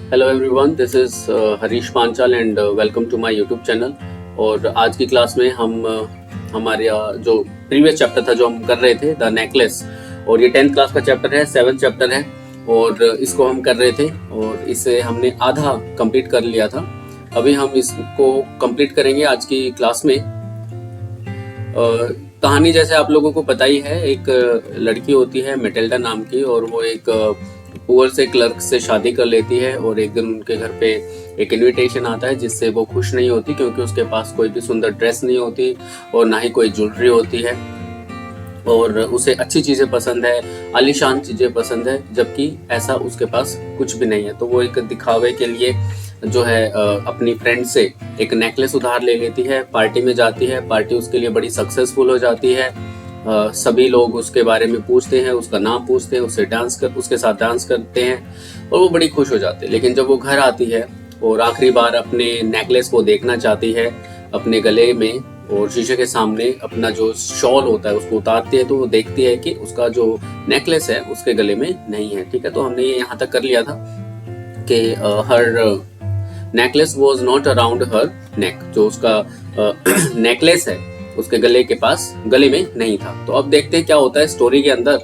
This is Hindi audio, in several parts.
Hello everyone, this is Harish Panchal and welcome to my YouTube channel. और आज की क्लास में हम हमारे जो प्रीवियस चैप्टर था जो हम कर रहे थे, द नेकलेस, और ये 10th क्लास का चैप्टर है, 7th चैप्टर है और इसको हम कर रहे थे और इसे हमने आधा कंप्लीट कर लिया था। अभी हम इसको कंप्लीट करेंगे आज की क्लास में। कहानी जैसे आप लोगों को पता ही है, एक लड़की होती है मेटिल्डा नाम की और वो एक पुअर से क्लर्क से शादी कर लेती है और एक दिन उनके घर पे एक इनविटेशन आता है जिससे वो खुश नहीं होती, क्योंकि उसके पास कोई भी सुंदर ड्रेस नहीं होती और ना ही कोई ज्वेलरी होती है और उसे अच्छी चीज़ें पसंद है, आलीशान चीज़ें पसंद है, जबकि ऐसा उसके पास कुछ भी नहीं है। तो वो एक दिखावे के लिए जो है अपनी फ्रेंड से एक नेकलेस उधार ले लेती है, पार्टी में जाती है, पार्टी उसके लिए बड़ी सक्सेसफुल हो जाती है। सभी लोग उसके बारे में पूछते हैं, उसका नाम पूछते हैं, उसके साथ डांस करते हैं और वो बड़ी खुश हो जाती है। लेकिन जब वो घर आती है और आखिरी बार अपने नेकलेस को देखना चाहती है अपने गले में और शीशे के सामने अपना जो शॉल होता है उसको उतारती है, तो वो देखती है कि उसका जो नेकलेस है उसके गले में नहीं है। ठीक है, तो हमने ये यहाँ तक कर लिया था कि हर नेकलेस वॉज नॉट अराउंड हर नेक, जो उसका नेकलेस है उसके गले में नहीं था। तो अब देखते हैं क्या होता है स्टोरी के अंदर।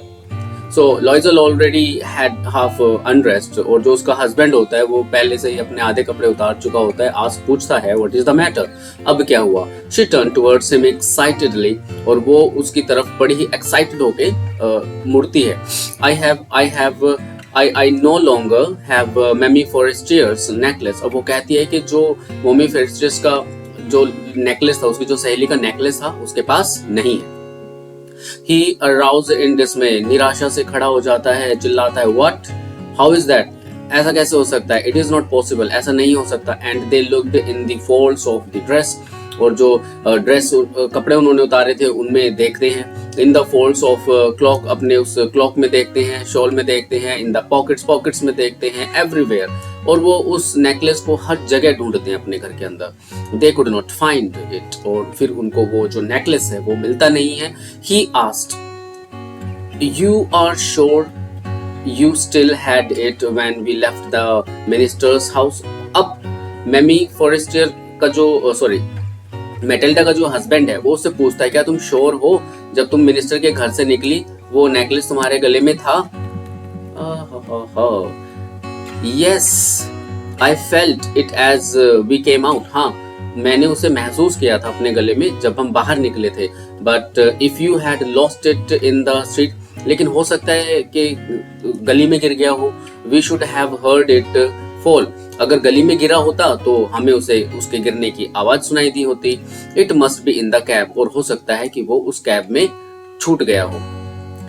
So Loisel already had half unrest, और जो उसका हस्बैंड होता है वो पहले से ही अपने आधे कपड़े उतार चुका होता है। आज पूछता है व्हाट इज द मैटर, अब क्या हुआ। She turn towards him excitedly, और वो उसकी तरफ बड़ी ही एक्साइटेड होके मुड़ती है। I no longer have Mammy Forestier's necklace। अब वो कहती है कि जो मम्मी फोरेस्टियर्स का जो नेकलेस था, उसकी जो सहेली का नेकलेस था, उसके पास नहीं है। He aroused in dismay, निराशा से खड़ा हो जाता है, चिल्लाता है What? How is that? ऐसा कैसे हो सकता है? It is not possible, ऐसा नहीं हो सकता। And they looked in the folds of the dress, और जो ड्रेस कपड़े उन्होंने उतारे थे उनमें देखते हैं। In the folds of clock, अपने उस क्लॉक में देखते हैं, शॉल में देखते हैं। इन द पॉकेट्स में देखते हैं, एवरीवेयर, और वो उस नेकलेस को हर जगह ढूंढते हैं अपने घर के अंदर। They could not find it, और फिर उनको वो जो नेकलेस है वो मिलता नहीं है। He asked you are sure you still had it when we left the minister's house. अब मैमी फॉरेस्टियर का जो मेटिल्डा का जो हस्बैंड है वो उससे पूछता है क्या तुम श्योर हो, जब तुम मिनिस्टर के घर से निकली वो नेकलेस तुम्हारे गले में था? Yes I felt it as we came out. हाँ, मैंने उसे महसूस किया था अपने गले में जब हम बाहर निकले थे। But if you had lost it in the street, लेकिन हो सकता है कि गली में गिर गया हो। We should have heard it fall, अगर गली में गिरा होता तो हमें उसे उसके गिरने की आवाज सुनाई दी होती। It must be in the cab, और हो सकता है कि वो उस कैब में छूट गया हो।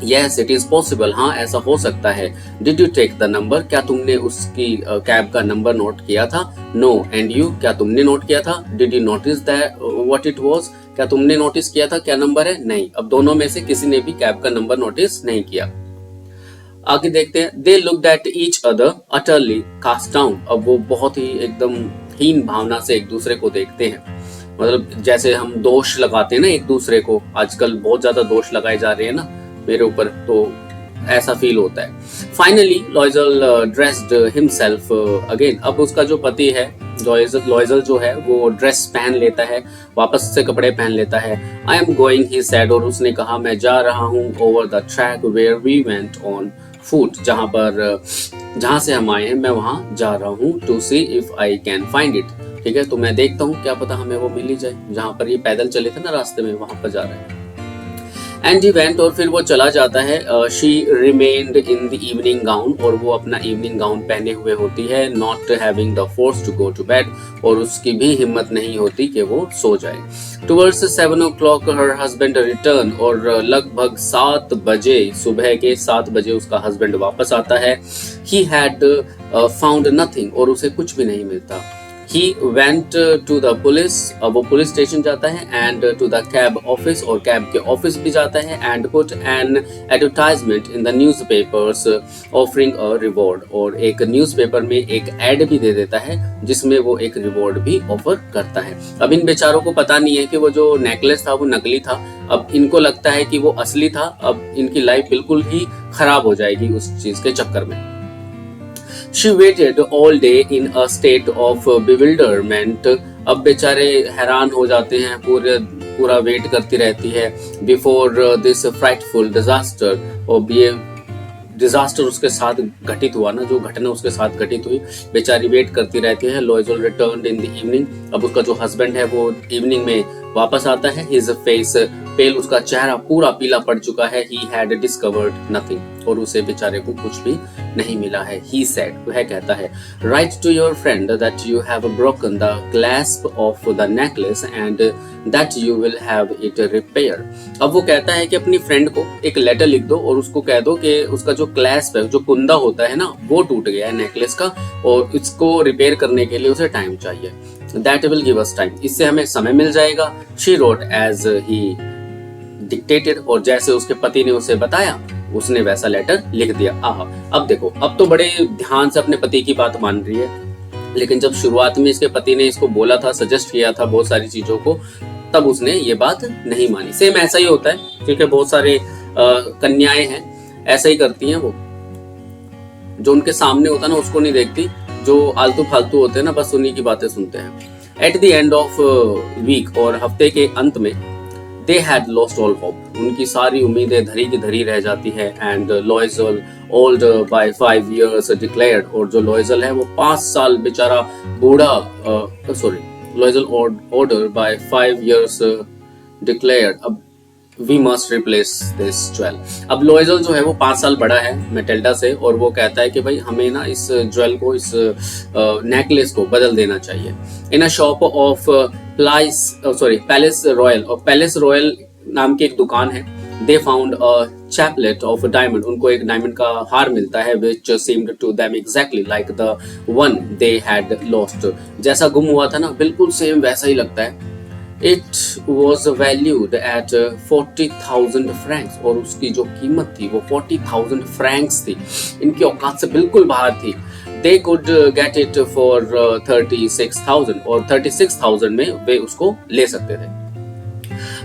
यस इट इज पॉसिबल, हाँ ऐसा हो सकता है। Did you take the number, क्या तुमने उसकी कैब का नंबर नोट किया था? नो एंड यू, क्या तुमने नोट किया था? Did you notice that what it was, क्या तुमने नोटिस किया था क्या नंबर है? नहीं। अब दोनों में से किसी ने भी कैब का नंबर नोटिस नहीं किया। आगे देखते हैं। They looked at each other utterly cast down. अब वो बहुत ही एकदम हीन भावना से एक दूसरे को देखते हैं, मतलब जैसे हम दोष लगाते हैं ना एक दूसरे को, आजकल बहुत ज्यादा दोष लगाए जा रहे हैं ना मेरे ऊपर, तो ऐसा फील होता है। Finally लॉइजल dressed himself again. अब उसका जो पति है लॉइजल जो है वो ड्रेस पहन लेता है, वापस से कपड़े पहन लेता है। I am going he said, और उसने कहा मैं जा रहा हूँ over the track where we went on foot, जहाँ से हम आए हैं मैं वहां जा रहा हूँ। To see if I can find it, ठीक है, तो मैं देखता हूँ क्या पता हमें वो मिल ही जाए, जहां पर ये पैदल चले थे ना रास्ते में, वहां पर जा रहे हैं। एंड ही वेंट, और फिर वो चला जाता है। She remained in the evening gown, और वो अपना इवनिंग गाउन पहने हुए होती है। Not having the force to go to bed, और उसकी भी हिम्मत नहीं होती कि वो सो जाए। Towards 7 o'clock her husband return, और लगभग 7 बजे, सुबह के 7 बजे उसका हस्बैंड वापस आता है। ही हैड फाउंड नथिंग, और उसे कुछ भी नहीं मिलता। He went to the police, अब वो पुलिस स्टेशन जाता है, and to the cab office, और कैब के ऑफिस भी जाता है, and put an advertisement in the newspapers offering a reward, और एक न्यूज़पेपर में एक एड भी दे देता है जिसमें वो एक रिवॉर्ड भी ऑफर करता है। अब इन बेचारों को पता नहीं है कि वो जो नेकलेस था वो नकली था, अब इनको लगता है कि वो असली था। अब इनकी लाइफ बिल्कुल ही खराब हो जाएगी उस चीज के चक्कर में। She waited all day in a state of bewilderment. अब बेचारे हैरान हो जाते हैं, पूरा वेट करती रहती है बिफोर दिस फ्राइटफुल डिजास्टर। और ये डिजास्टर उसके साथ घटित हुआ ना, जो घटना उसके साथ घटित हुई, बेचारी वेट करती रहती है। लॉयजल रिटर्न्ड इन द इवनिंग। अब उसका जो हस्बैंड है वो इवनिंग में वापस आता है। हिज फेस पेल, उसका चेहरा पूरा पीला पड़ चुका है। ही हैड डिस्कवर्ड नथिंग, और उसे बेचारे को कुछ भी नहीं मिला है। ही सेड, वह कहता है, write to your friend that you have broken the clasp of the necklace and that you will have it repair. अब वो कहता है कि अपनी फ्रेंड को एक लेटर लिख दो और उसको कह दो कि उसका जो क्लैस्प है, जो कुंदा होता है ना, वो टूट गया है नेकलेस का, और इसको रिपेयर करने के लिए उसे टाइम चाहिए। That will give us time, इससे हमें समय मिल जाएगा। She wrote as he dictated, और जैसे उसके पति ने उसे बताया उसने वैसा लेटर लिख दिया। आहा, अब देखो, अब तो बड़े ध्यान से अपने पति की बात मान रही है, लेकिन जब शुरुआत में इसके पति ने इसको बोला था, सजेस्ट किया था बहुत सारी चीजों को, तब उसने ये बात नहीं मानी। सेम ऐसा ही होता है, क्योंकि बहुत सारे कन्याएं हैं ऐसा ही करती हैं, वो जो उनके सामने होता है ना उसको नहीं देखती, जो आलतू फालतू होते हैं ना बस उन्हीं की बातें सुनते हैं। At the end of week, और हफ्ते के अंत में, they had lost all hope, उनकी सारी उम्मीदें धरी की धरी रह जाती है। And Loisel old by 5 years declared, और जो लॉयजल है वो 5 साल बेचारा बूढ़ा, Loisel order by 5 years declared, अब we must replace this jewel. अब लॉयजल जो है वो 5 साल बड़ा है मेटेल्डा से, और वो कहता है कि भाई हमें ना इस ज्वेल को, इस नेकलेस को बदल देना चाहिए। In a shop of Palais Royal, और पैलेस रॉयल नाम की एक दुकान है, they found a chaplet of diamond, उनको एक डायमंड का हार मिलता है, which seemed to them exactly like the one they had lost. जैसा गुम हुआ था ना, बिल्कुल सेम वैसा ही लगता है। It was valued at 40,000 francs, और उसकी जो कीमत थी वो 40,000 francs थी। इनकी औकात से बिल्कुल बाहर थी। They could get it for 36,000, और 36,000 में वे उसको ले सकते थे।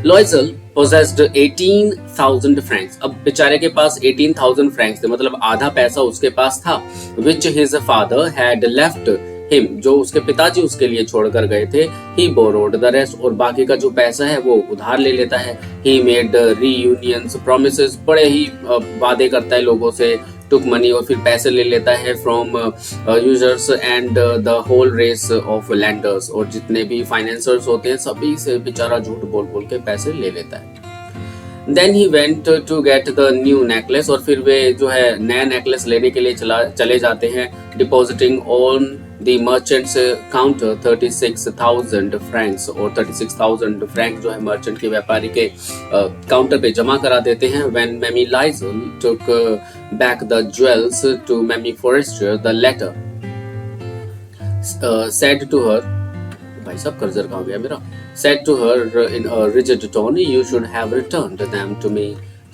लॉयजल possessed 18,000 francs, अब बेचारे के पास 18,000 francs थे, मतलब आधा पैसा उसके पास था, which his father had left him, जो उसके पिताजी उसके लिए छोड़कर गए थे। he borrowed the rest, और बाकी का जो पैसा है वो उधार ले लेता है। he made reunions promises, बड़े ही वादे करता है लोगों से, took money, और फिर पैसे ले लेता है from users and the whole race of lenders, और जितने भी फाइनेंसर्स होते हैं सभी से बेचारा झूठ बोल बोल के पैसे ले लेता है। Then he went to get the new necklace, और फिर वे जो है नया नेकलेस लेने के लिए चले जाते हैं। depositing on the merchant's counter 36,000 francs, और 36,000 francs जो है मर्चेंट के व्यापारी के काउंटर पे जमा करा देते हैं। When Mamie Liesel took back the jewels to Mamie Forrester, the letter said to her, भाई साहब कर्जर कहाँ गया मेरा, said to her in a rigid tone, you should have returned them to me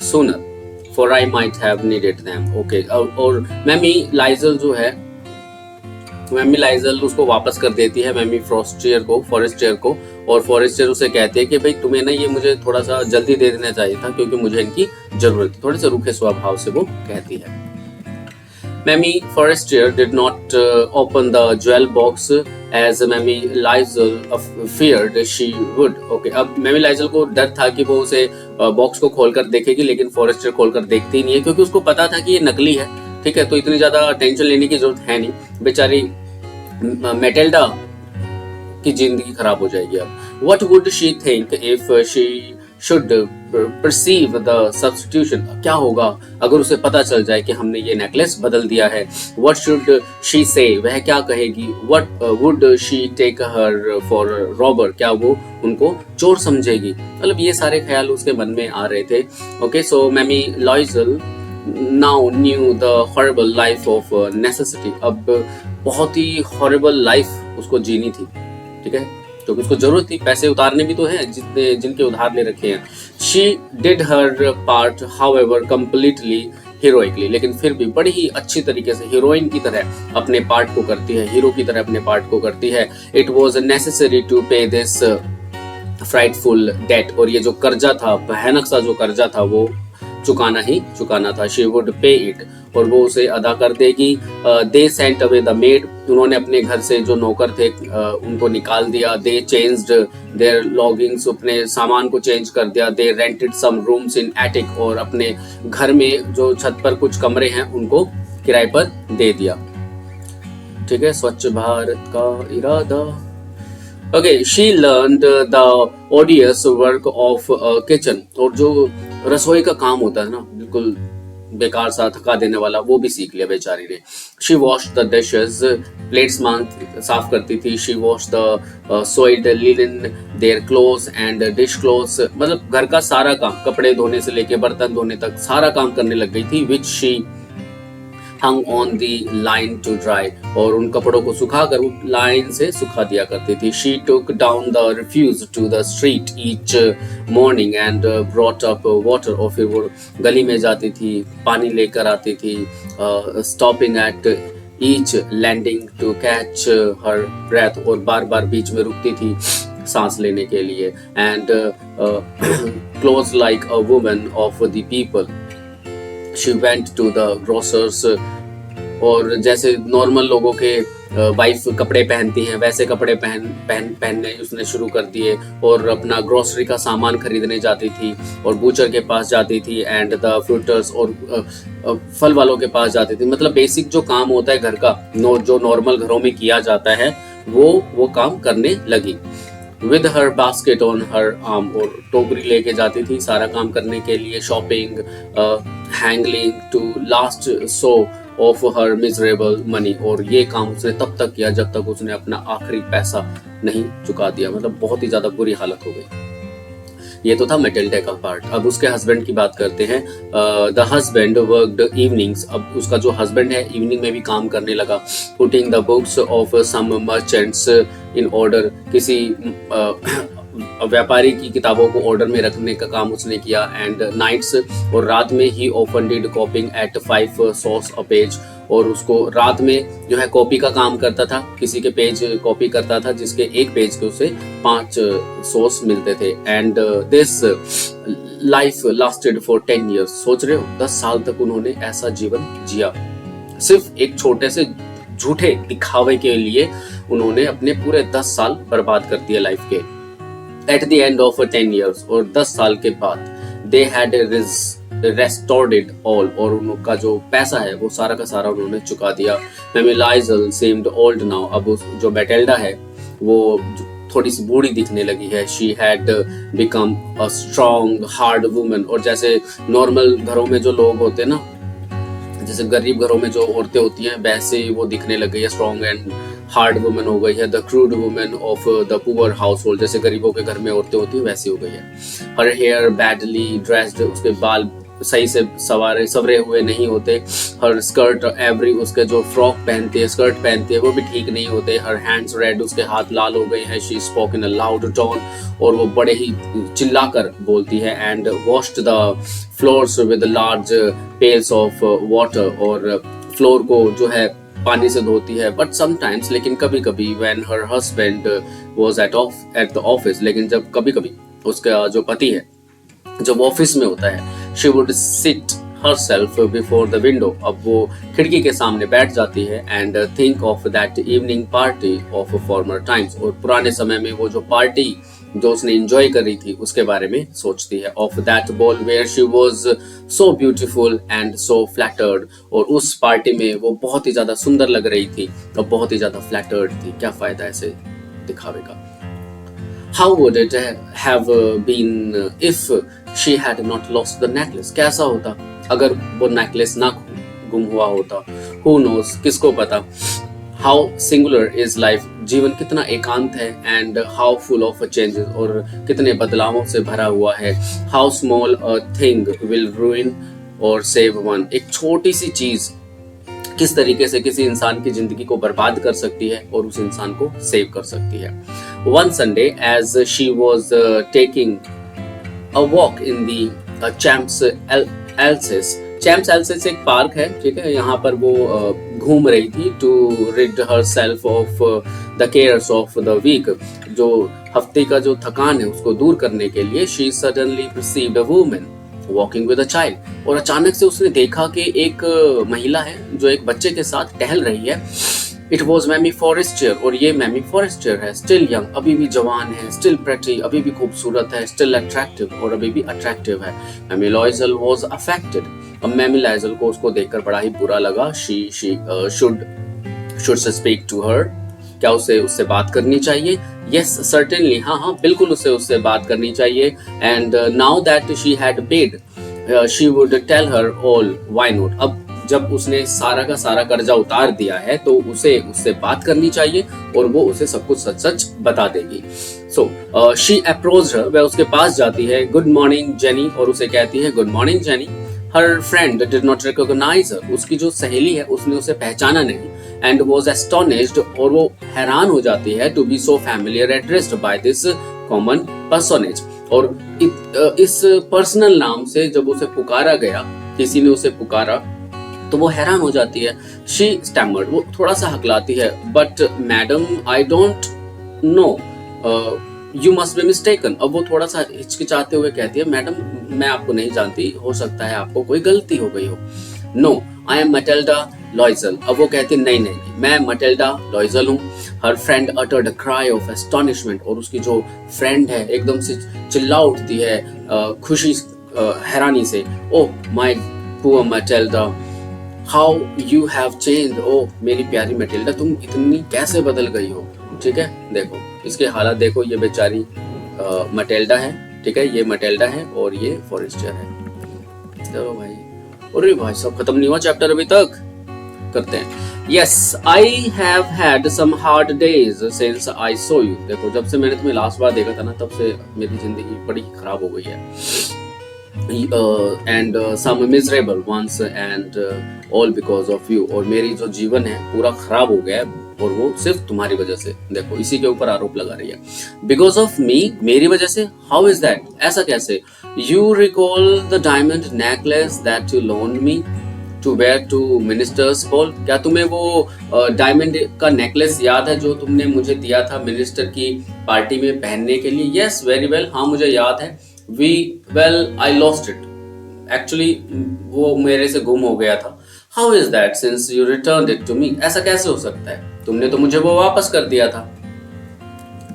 sooner, for I might have needed them. Okay, और मैमी लाइजल जो है, मैमी लाइजल उसको वापस कर देती है मैमी फॉरेस्टियर को, और फॉरेस्टियर उसे कहते हैं कि भाई तुम्हें ना ये मुझे थोड़ा सा जल्दी दे देना चाहिए था, क्योंकि मुझे इनकी जरूरत थी। थोड़े से रूखे स्वभाव से वो कहती है। Mamie Forrester did not open the jewel box as Mamie Liesel feared she would. Okay, अब Mamie Liesel को डर था कि वो उसे बॉक्स को खोलकर देखेगी, लेकिन फॉरेस्टर खोलकर देखती नहीं है, क्योंकि उसको पता था कि ये नकली है। ठीक है, तो इतनी ज्यादा टेंशन लेने की जरूरत है नहीं, बेचारी मेटेल्डा की जिंदगी खराब हो जाएगी। अब What would she think if she should perceive the substitution? क्या होगा अगर उसे पता चल जाए कि हमने ये नेकलेस बदल दिया है। What should she say? वह क्या कहेगी। What would she take her for robber? क्या वो उनको चोर समझेगी। मतलब ये सारे ख्याल उसके मन में आ रहे थे। Okay, so Mamie Liesel now knew the horrible life of necessity. अब बहुत ही horrible life उसको जीनी थी। ठीक है, क्योंकि उसको जरूरत थी, पैसे उतारने भी तो हैं जिनके उधार ले रखे हैं। She did her part, however, completely heroically, लेकिन फिर भी बड़ी ही अच्छी तरीके से हीरोइन की तरह अपने पार्ट को करती है, हीरो की तरह अपने पार्ट को करती है। It was necessary to pay this frightful debt, और ये जो कर्जा था, भयानक सा जो कर्जा था वो चुकाना ही चुकाना था। She would pay it, और वो उसे अदा कर देगी। They sent away the made, उन्होंने अपने घर से जो नौकर थे उनको निकाल दिया। दे चेंज्ड देयर लॉगिंग्स, अपने सामान को चेंज कर दिया। They rented some rooms in attic, और अपने घर में जो छत पर कुछ कमरे हैं उनको किराए पर दे दिया। ठीक है, स्वच्छ भारत का इरादा। Okay, she learned the ऑडियस work of kitchen, और जो रसोई का काम होता है ना, बिल्कुल बेकार सा थका देने वाला, वो भी सीख लिया बेचारी ने। She wash the dishes, plates साफ करती थी। She wash the soiled linen their clothes and dish clothes, मतलब घर का सारा काम, कपड़े धोने से लेके बर्तन धोने तक सारा काम करने लग गई थी। Which she hung on the line to dry, और उन कपड़ों को सुखाकर वो लाइन से सुखा दिया करती थी। She took down the refuse to the street each morning and brought up water, और फिर वो गली में जाती थी, पानी लेकर आती थी। Stopping at each landing to catch her breath, और बार बार बीच में रुकती थी सांस लेने के लिए। And clothes like a woman of the people, she went to the grocers, और जैसे नॉर्मल लोगों के वाइफ कपड़े पहनती हैं वैसे कपड़े पहनने उसने शुरू कर दिए, और अपना ग्रोसरी का सामान खरीदने जाती थी, और बूचर के पास जाती थी, एंड द फ्रूटर्स, और फल वालों के पास जाती थी। मतलब बेसिक जो काम होता है घर का, जो नॉर्मल घरों में किया जाता है, वो काम करने लगी। With her basket on her arm, और टोकरी लेके जाती थी सारा काम करने के लिए। Shopping, haggling to last sou of her miserable money, और ये काम उसने तब तक किया जब तक उसने अपना आखिरी पैसा नहीं चुका दिया। मतलब बहुत ही ज्यादा बुरी हालत हो गई। ये तो था मेटिल्डा का पार्ट। अब उसके हस्बैंड की बात करते हैं। द हस्बैंड वर्कड इवनिंग्स, अब उसका जो हस्बैंड है इवनिंग में भी काम करने लगा। Putting the books of some merchants in order, किसी व्यापारी की किताबों को ऑर्डर में रखने का काम उसने किया। एंड नाइट्स, और रात में ही often did copying at 5 sous a page, और उसको रात में जो है कॉपी का काम करता था, किसी के पेज कॉपी करता था जिसके एक पेज के उसे 5 सॉस मिलते थे। And this life lasted for 10 years, सोच रहे हो 10 साल तक उन्होंने ऐसा जीवन जिया, सिर्फ एक छोटे से झूठे दिखावे के लिए उन्होंने अपने पूरे 10 साल बर्बाद कर दिए लाइफ के। At the end of 10 years, और 10 साल के बाद, they had restored it all, और उनका जो पैसा है वो सारा का सारा उन्होंने चुका दिया। Mamilaisel seemed old now, अब जो मैटिल्डा है वो थोड़ी सी बूढ़ी दिखने लगी है। She had become a strong hard woman, और जैसे नॉर्मल घरों में जो लोग होते हैं ना, जैसे गरीब घरों में जो औरतें होती हैं वैसे वो दिखने लग गई है, स्ट्रॉन्ग एंड हार्ड वुमन हो गई है। The crude woman of the poor house hold, जैसे गरीबों के घर में औरतें होती हैं वैसी हो गई है। हर हेयर बैडली ड्रेस्ड, उसके बाल सही से सवरे हुए नहीं होते। हर स्कर्ट एवरी, उसके जो फ्रॉक पहनती है, स्कर्ट पहनती है, वो भी ठीक नहीं होते। हर हैंड्स रेड, उसके हाथ लाल हो गए हैं। She spoke in a loud tone, और वो बड़े ही चिल्लाकर बोलती है। And washed the floors with large pails of water, और फ्लोर को जो है पानी से धोती है। बट समटाइम्स, लेकिन कभी कभी, when her husband was at the office, लेकिन जब कभी कभी उसका जो पति है जब ऑफिस में होता है, she would sit herself before the window, अब वो खिड़की के सामने बैठ जाती है। And think of that evening party of former times, और पुराने समय में वो जो पार्टी जो उसने एंजॉय करी थी उसके बारे में सोचती है। Of that ball where she was so beautiful and so flattered, और उस पार्टी में वो बहुत ही ज्यादा सुंदर लग रही थी और बहुत ही ज्यादा फ्लैटर्ड थी। क्या फायदा ऐसे दिखावे का। How would it have been if she had not lost the necklace? कैसा होता अगर वो नेकलेस ना गुम हुआ होता? Who knows? किसको पता? How singular is life? जीवन कितना एकांत है। And how full of changes, और कितने बदलावों से भरा हुआ है। How small a thing will ruin or save one? एक छोटी सी चीज किस तरीके से किसी इंसान की जिंदगी को बर्बाद कर सकती है और उस इंसान को सेव कर सकती है। One Sunday, as she was taking a walk in the Champs Elysees एक पार्क है, ठीक है, यहाँ पर वो घूम रही थी। To rid herself of the cares of the week, जो हफ्ते का जो थकान है उसको दूर करने के लिए। She suddenly perceived a woman, walking with a child, और अचानक से उसने देखा कि एक महिला है जो एक बच्चे के साथ टहल रही है। इट वॉज मैमी फॉरेस्टर, और ये मैमी फॉरेस्टर है, स्टिल यंग, अभी भी जवान है, स्टिल प्रेटी, अभी भी खूबसूरत है, स्टिल अट्रैक्टिव, और अभी भी अट्रैक्टिव है। मैमी लॉयजल वॉज अफेक्टेड, अब मैमी लॉयजल को उसको देखकर बड़ा ही बुरा लगा। She should speak to her, क्या उसे उससे बात करनी चाहिए? यस सर्टेनली, हाँ बिल्कुल उसे उससे बात करनी चाहिए। And now that she had paid she would tell her all, why not, अब जब उसने सारा का सारा कर्जा उतार दिया है तो उसे उससे बात करनी चाहिए और वो उसे सब कुछ सच सच बता देगी। सो शी अप्रोच्ड हर, वह उसके पास जाती है। गुड मॉर्निंग जेनी, और उसे कहती है good morning Jeanne. Her friend did not recognise her, उसकी जो सहेली है उसने उसे पहचाना नहीं। एंड वॉज एस्टोनिश्ड, और वो हैरान हो जाती है, to be so familiar addressed by this common personage, और इस पर्सनल नाम से जब उसे पुकारा गया, किसी ने उसे पुकारा, तो वो हैरान हो जाती है। शी स्टैमर्ड, वो थोड़ा सा हकलाती है, but madam I don't know, you must be mistaken, अब वो थोड़ा सा हिचकिचाते हुए कहती है, मैडम मैं आपको नहीं जानती, हो सकता है आपको कोई गलती हो गई हो। No I am Mathilde Loisel, अब वो कहती नहीं, मैं मैटिल्डा लॉयजल हूँ। Her friend uttered a cry of astonishment, और उसकी जो फ्रेंड है एकदम से चिल्ला उठती है खुशी हैरानी से। Oh my poor Matilda, how you have changed, oh मेरी प्यारी मैटिल्डा तुम इतनी कैसे बदल गई हो। ठीक है, देखो इसके हालात देखो, ये बेचारी मैटिल्डा है, ठीक है, ये मैटिल्डा है और ये फॉरेस्टर है। चलो भाई, अरे भाई सब खत्म नहीं हुआ चैप्टर अभी तक, करते हैं। Yes I have had some hard days since I saw you, देखो जब से मैंने तुम्हें लास्ट बार देखा था ना, तब से मेरी जिंदगी बड़ी खराब हो गई है। And some miserable ones and all because of you, और मेरी जो जीवन है पूरा खराब हो गया है, और वो सिर्फ तुम्हारी वजह से। देखो इसी के ऊपर आरोप लगा रही है, बिकॉज ऑफ मी, मेरी वजह से। हाउ इज दैट, ऐसा कैसे? You recall the diamond necklace that you loaned me to wear to minister's ball, क्या तुम्हें वो डायमंड का नेकलेस याद है जो तुमने मुझे दिया था मिनिस्टर की पार्टी में पहनने के लिए? यस वेरी वेल, हाँ मुझे याद है। I lost it. Actually, वो मेरे से गुम हो गया था। How is that since you returned it to me? ऐसा कैसे हो सकता है? तुमने तो मुझे वो वापस कर दिया था।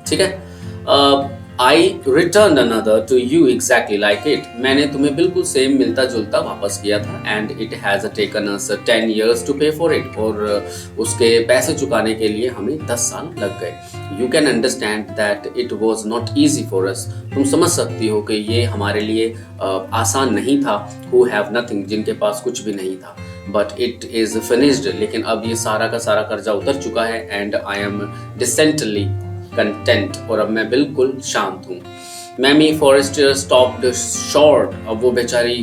ठीक है। I returned another to you exactly like it. मैंने तुम्हें बिल्कुल सेम मिलता जुलता वापस किया था। And it has taken us 10 years to pay for it. और उसके पैसे चुकाने के लिए हमें 10 साल लग गए। You can understand that it was not easy for us. तुम समझ सकती हो कि ये हमारे लिए आसान नहीं था। Who have nothing, जिनके पास कुछ भी नहीं था। But it is finished. लेकिन अब ये सारा का सारा कर्जा उतर चुका है। And I am decently content, और अब मैं बिल्कुल शांत हूँ। मैमी फॉरेस्टर स्टॉप्ड शॉर्ट, अब वो बेचारी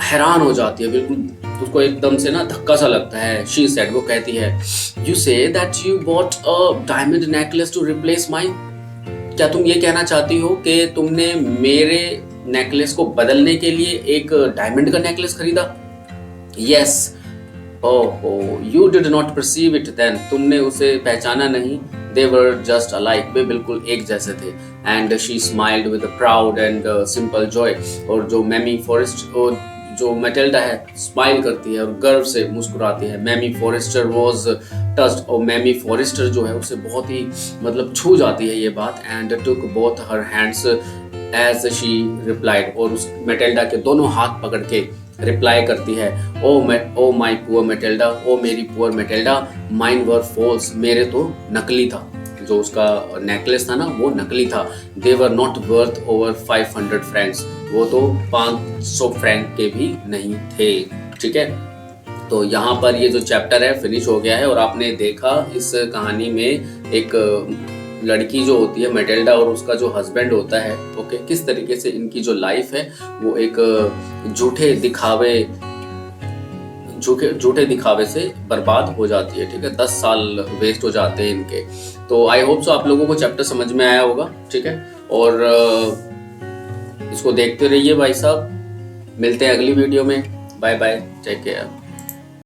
हैरान हो जाती है, बिल्कुल उसको एकदम से ना धक्का सा लगता है। शी सेड, वो कहती है, you say that you bought a diamond necklace to replace mine, क्या तुम ये कहना चाहती हो कि तुमने मेरे नेकलेस को बदलने के लिए एक डायमंड का नेकलेस खरीदा? Yes. Oh you did not perceive it then, तुमने उसे पहचाना नहीं। They were just alike, वे बिल्कुल एक जैसे थे। And she smiled with a proud and simple joy, और जो मैमी फॉरेस्ट, जो मैटिल्डा है, स्माइल करती है और गर्व से मुस्कुराती है। मैमी फॉरेस्टर was touched, और मैमी फॉरेस्टर जो है उसे बहुत ही मतलब छू जाती है ये बात। And took both her hands as she replied, और उस मैटिल्डा के दोनों हाथ पकड़ के रिप्लाई करती है, ओ माई पुअर मैटिल्डा, ओ मेरी पुअर मैटिल्डा, माइन वर फॉल्स, मेरे तो नकली था, जो उसका नेकलेस था ना वो नकली था। They were not worth over 500 francs, वो तो 500 फ्रैंक के भी नहीं थे। ठीक है, तो यहाँ पर ये जो चैप्टर है फिनिश हो गया है, और आपने देखा इस कहानी में एक लड़की जो होती है मैटिल्डा और उसका जो हस्बैंड होता है, ओके, किस तरीके से इनकी जो लाइफ है वो एक झूठे दिखावे से बर्बाद हो जाती है। ठीक है, 10 साल वेस्ट हो जाते हैं इनके। तो आई होप सो आप लोगों को चैप्टर समझ में आया होगा। ठीक है, और इसको देखते रहिए भाई साहब। मिलते हैं अगली वीडियो में। Bye bye, take care.